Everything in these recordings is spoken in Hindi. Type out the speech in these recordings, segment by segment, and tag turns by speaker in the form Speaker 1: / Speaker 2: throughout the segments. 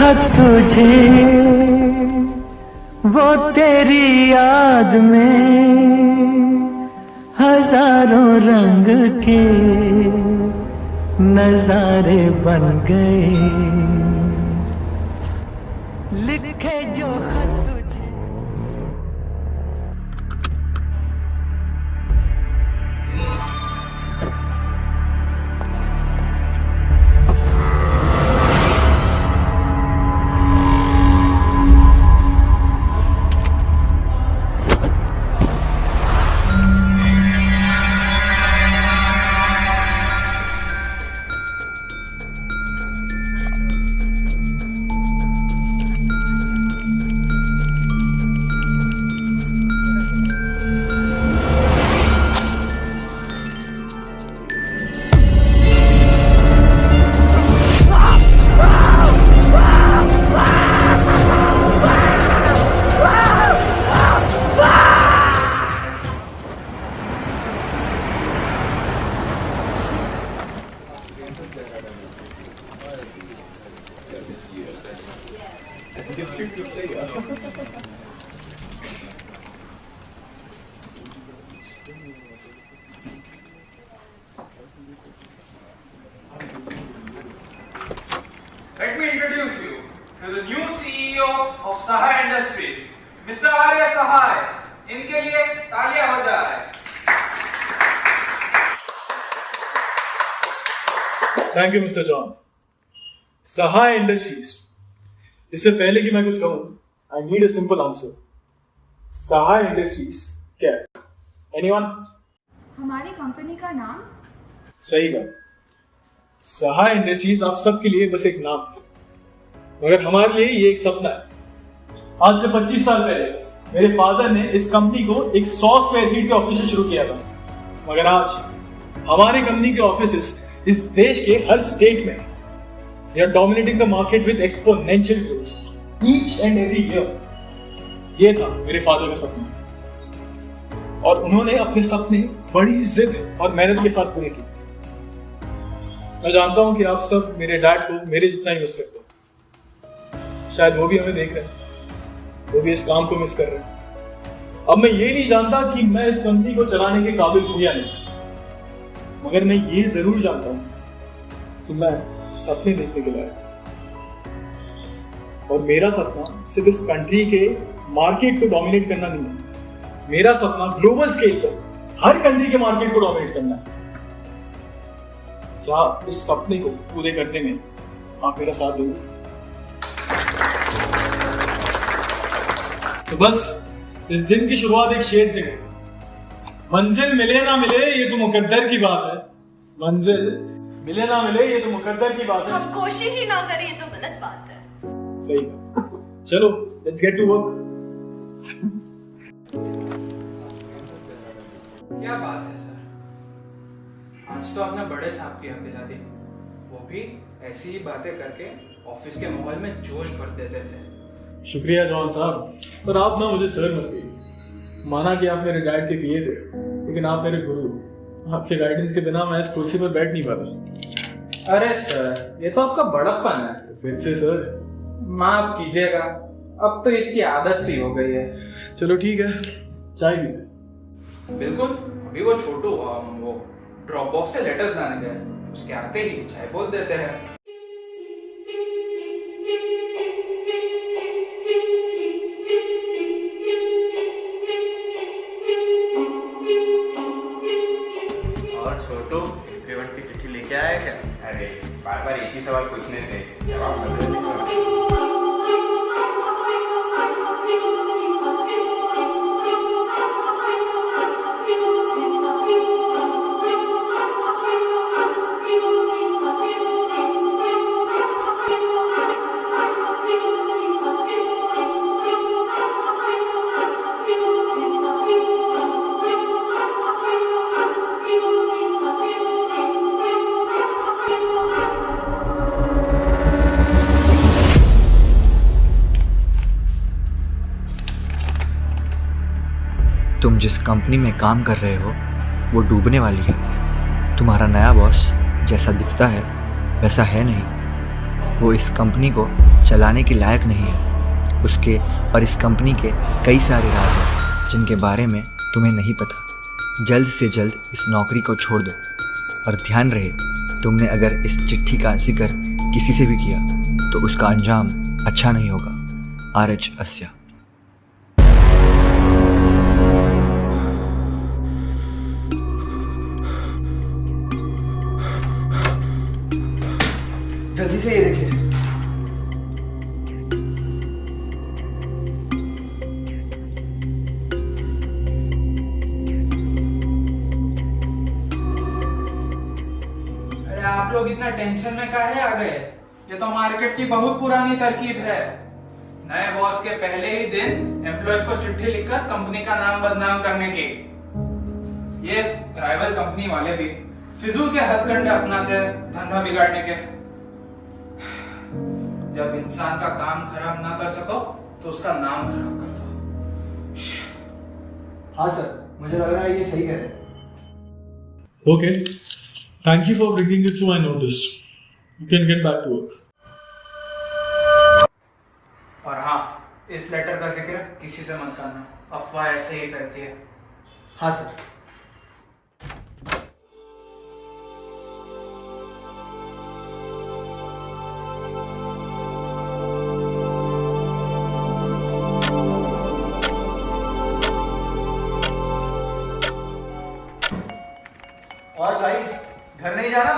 Speaker 1: खत तुझे वो तेरी याद में हजारों रंग के नजारे बन गए, लिखे जो खत तुझे।
Speaker 2: Let me introduce you to the new CEO of Sahai Industries, Mr. Arya Sahai. इनके लिए तालियां हो जाए।
Speaker 3: Thank you mister John. Sahay industries, इससे पहले कि मैं कुछ कहूं, I need a simple answer. Sahay industries क्या है? एनीवन?
Speaker 4: हमारी कंपनी का नाम?
Speaker 3: सही कहा, सहाय इंडस्ट्रीज आप सबके लिए बस एक नाम है, मगर हमारे लिए ये एक सपना है। आज से 25 साल पहले मेरे फादर ने इस कंपनी को एक 100 स्क्वायर फीट के ऑफिस से शुरू किया था, मगर आज हमारी कंपनी के ऑफिसेस इस देश के हर स्टेट में they are dominating the market with exponential growth each and every year। ये था मेरे फादर का सपना और उन्होंने अपने सपने बड़ी जिद और मेहनत के साथ पूरे किए। मैं जानता हूं कि आप सब मेरे डैड को मेरे जितना ही मिस करते हैं, शायद वो भी हमें देख रहे हैं, वो भी इस काम को मिस कर रहे हैं। अब मैं ये नहीं जानता कि मैं इस कंपनी को चलाने के काबिल हूं या नहीं, मगर मैं ये जरूर जानता हूं कि मैं सपने देखने के लायक, और मेरा सपना सिर्फ इस कंट्री के मार्केट को डोमिनेट करना नहीं है, मेरा सपना ग्लोबल स्केल पर हर कंट्री के मार्केट को डोमिनेट करना है। क्या इस सपने को पूरे करने में आप मेरा साथ दोगे? तो बस इस दिन की शुरुआत एक शेर से करें, मंजिल मिले ना मिले ये तो मुकद्दर की बात है, मंजिल मिले ना मिले ये तो मुकद्दर की बात है,
Speaker 4: हम कोशिश ही ना करें ये तो गलत बात है।
Speaker 3: सही है। चलो लेट्स गेट टू वर्क।
Speaker 2: क्या बात है सर, आज तो आपने बड़े साहब की याद दिला दी, वो भी ऐसी ही बातें करके ऑफिस के माहौल में जोश भर देते थे।
Speaker 3: शुक्रिया जॉन साहब, पर आप ना मुझे सर मत कहिए। माना कि आप मेरे डैड के पीए थे, लेकिन आप मेरे गुरु, आपके गाइडेंस के बिना मैं इस कुर्सी पर बैठ नहीं पाता।
Speaker 2: अरे सर, ये तो आपका बड़प्पन है।
Speaker 3: फिर से सर?
Speaker 2: माफ कीजिएगा, अब तो इसकी आदत सी हो गई है।
Speaker 3: चलो ठीक है, चाय पीते।
Speaker 2: बिल्कुल, अभी वो छोटू वो ड्रॉप बॉक्स से लेटर्स लाने गए, उसके आते ही चाय बोल देते हैं।
Speaker 5: और छोटू पेमेंट की चिट्ठी लेके आया क्या?
Speaker 6: अरे बार बार एक ही सवाल पूछने से जवाब बदल
Speaker 7: तुम जिस कंपनी में काम कर रहे हो वो डूबने वाली है। तुम्हारा नया बॉस जैसा दिखता है वैसा है नहीं, वो इस कंपनी को चलाने के लायक नहीं है। उसके और इस कंपनी के कई सारे राज हैं जिनके बारे में तुम्हें नहीं पता। जल्द से जल्द इस नौकरी को छोड़ दो और ध्यान रहे, तुमने अगर इस चिट्ठी का जिक्र किसी से भी किया तो उसका अंजाम अच्छा नहीं होगा। RH अस्या।
Speaker 8: जल्दी से ये देखिए।
Speaker 2: अरे आप लोग इतना टेंशन में काहे आ गए? ये तो मार्केट की बहुत पुरानी तरकीब है। नए बॉस के पहले ही दिन एम्प्लॉयज को चिट्ठी लिखकर कंपनी का नाम बदनाम करने की। ये राइवल कंपनी वाले भी फिजूल के हथकंडे अपनाते हैं धंधा बिगाड़ने के। जब इंसान का काम खराब ना कर सको तो उसका नाम खराब कर दो।
Speaker 8: हाँ सर, मुझे लग रहा है ये सही कह रहे हैं।
Speaker 3: Okay. Thank you for bringing it to my notice. You can get back to work.
Speaker 2: और हाँ, इस लेटर का जिक्र किसी से मत करना, अफवाह ऐसे ही फैलती है।
Speaker 8: हाँ सर। और भाई, घर नहीं जाना?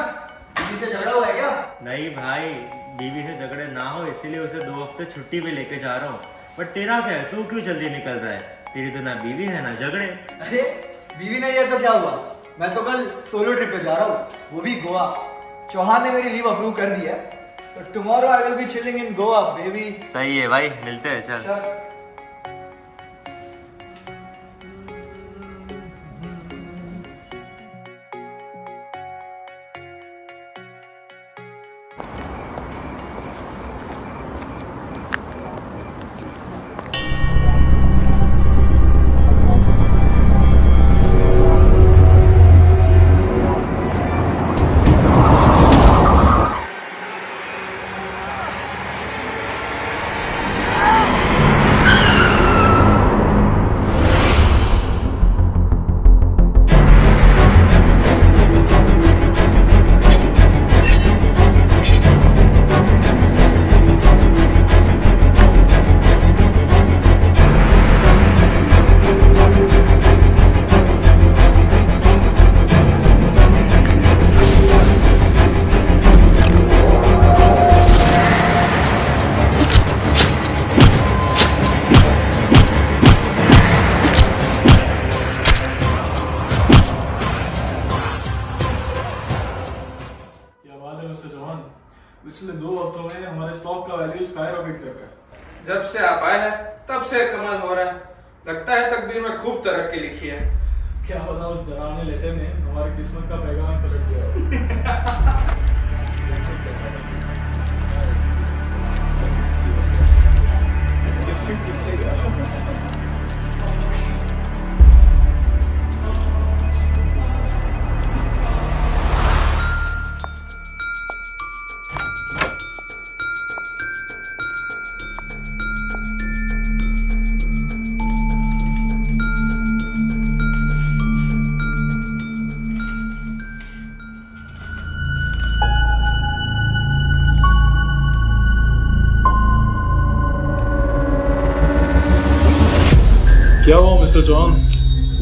Speaker 8: बीवी से झगड़ा हुआ है क्या?
Speaker 5: नहीं भाई, बीवी से झगड़े ना हो इसीलिए उसे 2 हफ्ते छुट्टी पे लेके जा रहा हूँ। पर तेरा क्या है, तू क्यों जल्दी निकल रहा है? तेरी तो ना बीवी है ना झगड़े।
Speaker 8: अरे बीवी नहीं है तो क्या हुआ? मैं तो कल सोलो ट्रिप पे जा रहा हूँ, वो भी गोवा। चौहान ने मेरी लीव अप्रूव कर दी है, तो tomorrow I will be chilling in Goa baby.
Speaker 5: सही है भाई, मिलते हैं, चल।
Speaker 3: पिछले 2 हफ्तों में हमारे स्टॉक का वैल्यू स्काई रॉकेट कर रहा है।
Speaker 2: जब से आप आए हैं तब से कमाल हो रहा है। लगता है तकदीर में खूब तरक्की लिखी है।
Speaker 3: क्या पता उस डरावने लेटर ने हमारी किस्मत का पैगाम पलट दिया। क्या हुआ मिस्टर चौहान,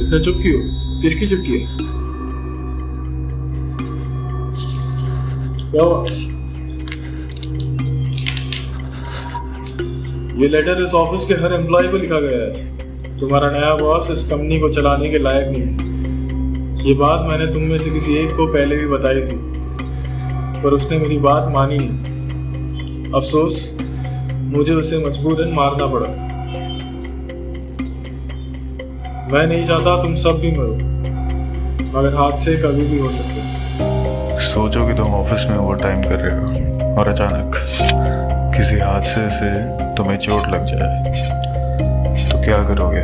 Speaker 3: इतना चुप क्यों? किसकी चिट्ठी है? क्या हुआ? ये लेटर इस ऑफिस के हर एम्प्लॉय को लिखा गया है। तुम्हारा नया बॉस इस कंपनी को चलाने के लायक नहीं है। ये बात मैंने तुम में से किसी एक को पहले भी बताई थी, पर उसने मेरी बात मानी नहीं। अफसोस, मुझे उसे मजबूरन मारना पड़ा। मैं नहीं चाहता तुम सब भी मरो, मगर हादसे कभी भी हो सकते हैं।
Speaker 9: सोचो कि तुम ऑफिस में ओवर टाइम कर रहे हो और अचानक किसी हादसे से तुम्हें चोट लग जाए तो क्या करोगे?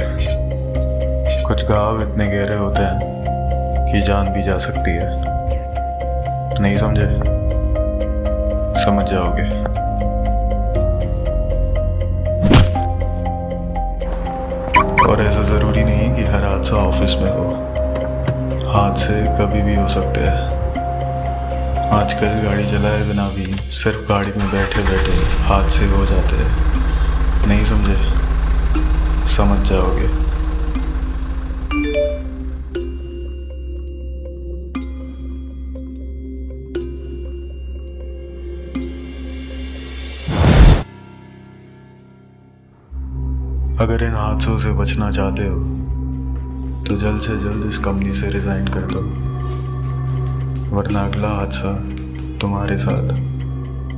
Speaker 9: कुछ घाव इतने गहरे होते हैं कि जान भी जा सकती है। नहीं समझे? समझ जाओगे। और ऐसा ज़रूरी नहीं कि हर हादसा ऑफिस में हो, हादसे कभी भी हो सकते हैं। आजकल गाड़ी चलाए बिना भी सिर्फ गाड़ी में बैठे बैठे हादसे हो जाते हैं। नहीं समझे? समझ जाओगे। अगर इन हादसों से बचना चाहते हो तो जल्द से जल्द इस कंपनी से रिजाइन कर दो, वरना अगला हादसा तुम्हारे साथ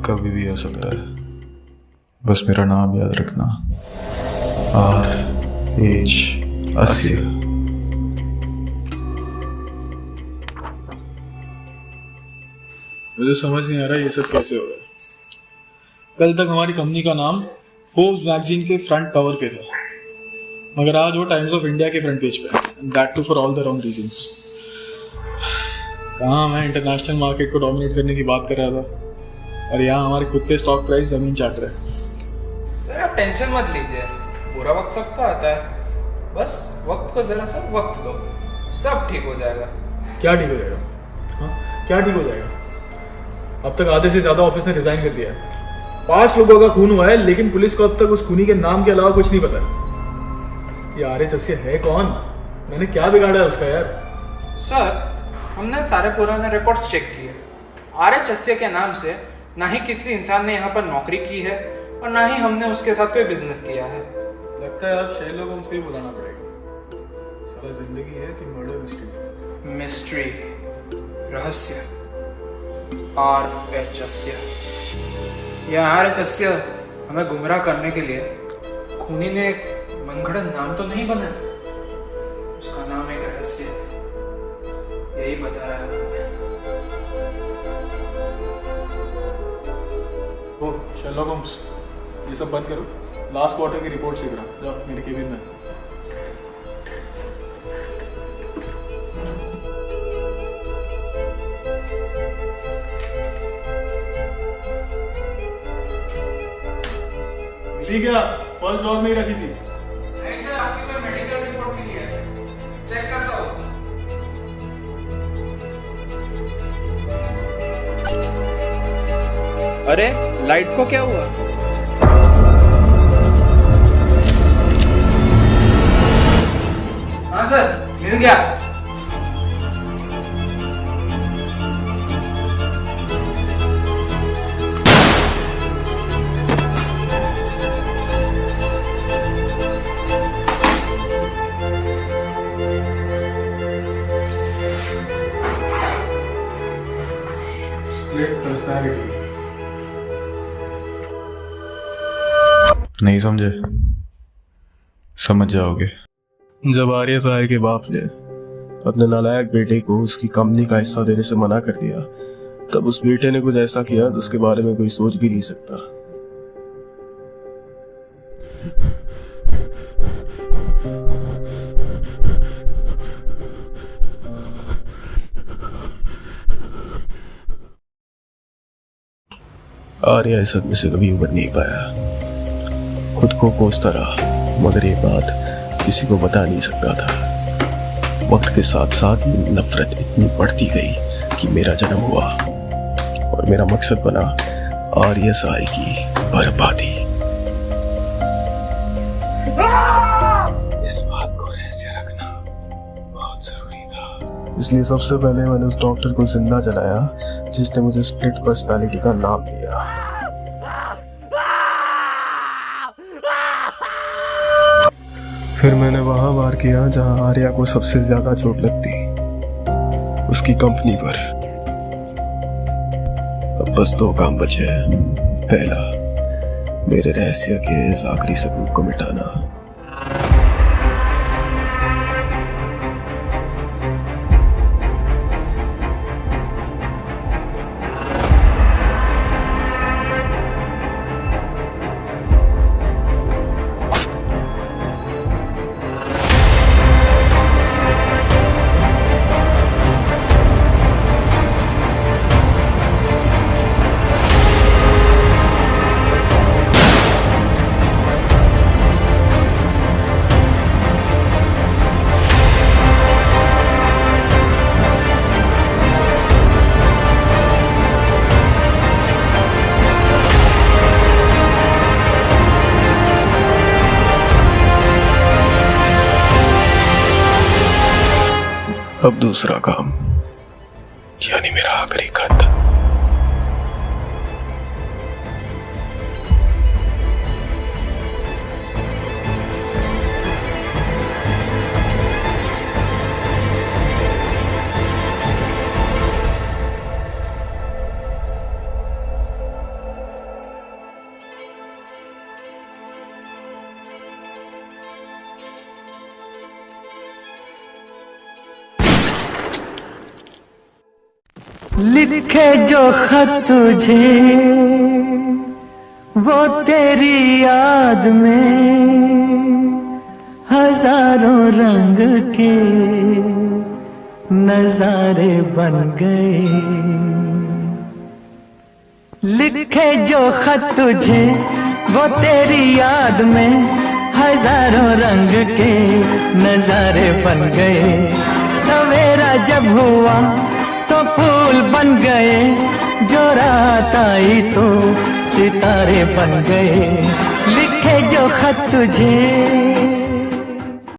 Speaker 9: कभी भी हो सकता है। बस मेरा नाम याद रखना, RH आसिया।
Speaker 3: मुझे समझ नहीं आ रहा ये सब कैसे हो रहा है। कल तक हमारी कंपनी का नाम फोर्ब्स मैगजीन के फ्रंट कवर पे था, मगर आज वो टाइम्स ऑफ इंडिया के फ्रंट पेज पे है, that too for all the wrong reasons. कहाँ मैं इंटरनेशनल मार्केट को डोमिनेट करने की बात कर रहा था और यहाँ हमारे खुद के स्टॉक प्राइस जमीन चाट रहे हैं।
Speaker 2: सर आप टेंशन मत लीजिए, पूरा वक्त सबका आता है, बस वक्त को जरा सा वक्त दो, सब ठीक हो जाएगा।
Speaker 3: क्या ठीक हो जाएगा? हाँ, क्या ठीक हो जाएगा? अब तक आधे से ज्यादा ऑफिस ने रिजाइन कर दिया है, 5 लोगों का खून हुआ है, लेकिन पुलिस को अब तक उस खूनी के नाम के अलावा कुछ नहीं पता है। ये RH आसिया है कौन? मैंने क्या बिगाड़ा है उसका यार?
Speaker 2: सर हमने सारे पुराने रिकॉर्ड्स चेक किए, RH आसिया के नाम से ना ही किसी इंसान ने यहाँ पर नौकरी की है और ना ही हमने उसके साथ कोई बिजनेस किया है।
Speaker 3: लगता है अब शेरलॉक होम्स को ही बुलाना पड़ेगा। सारा जिंदगी है कि मर्डर मिस्ट्री,
Speaker 2: रहस्य, RH आसिया। यह RH आसिया हमें गुमराह करने के लिए खूनी ने एक मनगढ़ंत नाम तो नहीं बनाया, उसका नाम एक रहस्य है, यही बता रहा है हमें।
Speaker 3: ओ शेरलॉक होम्स, ये सब बंद करो, लास्ट क्वार्टर की रिपोर्ट लिख रहा, जाओ मेरे केबिन में। मिली क्या? फर्स्ट लॉग में ही रखी थी।
Speaker 2: नहीं सर, आपकी कोई मेडिकल रिपोर्ट मिली है, चेक कर दो। अरे लाइट को क्या हुआ? हाँ सर, मिल गया।
Speaker 9: नहीं समझे? समझ जाओगे। जब आर्य साय के बाप ने अपने नालायक बेटे को उसकी कंपनी का हिस्सा देने से मना कर दिया, तब उस बेटे ने कुछ ऐसा किया जिसके बारे में कोई सोच भी नहीं सकता। आर्य इस सदमे से कभी उबर नहीं पाया, खुद को कोसता रहा, मगर ये बात किसी को बता नहीं सकता था। वक्त के साथ साथ ये नफरत इतनी बढ़ती गई कि मेरा जन्म हुआ और मेरा मकसद बना आर्य साय की बर्बादी। इस बात को रहस्य रखना बहुत जरूरी था, इसलिए सबसे पहले मैंने उस डॉक्टर को जिंदा जलाया जिसने मुझे स्प्लिट पर्सनालिटी का नाम दिया। फिर मैंने वहां वार किया जहां आर्या को सबसे ज्यादा चोट लगती, उसकी कंपनी पर। अब बस 2 काम बचे हैं। पहला, मेरे रहस्य के इस आखिरी सबूत को मिटाना। अब दूसरा काम, यानी मेरा आखिरी खत।
Speaker 1: लिखे जो खत तुझे वो तेरी याद में हजारों रंग के नजारे बन गए। लिखे जो खत तुझे वो तेरी याद में हजारों रंग के नजारे बन गए। सवेरा जब हुआ तो फूल बन गए, जो रात आई तो सितारे बन गए। लिखे जो खत तुझे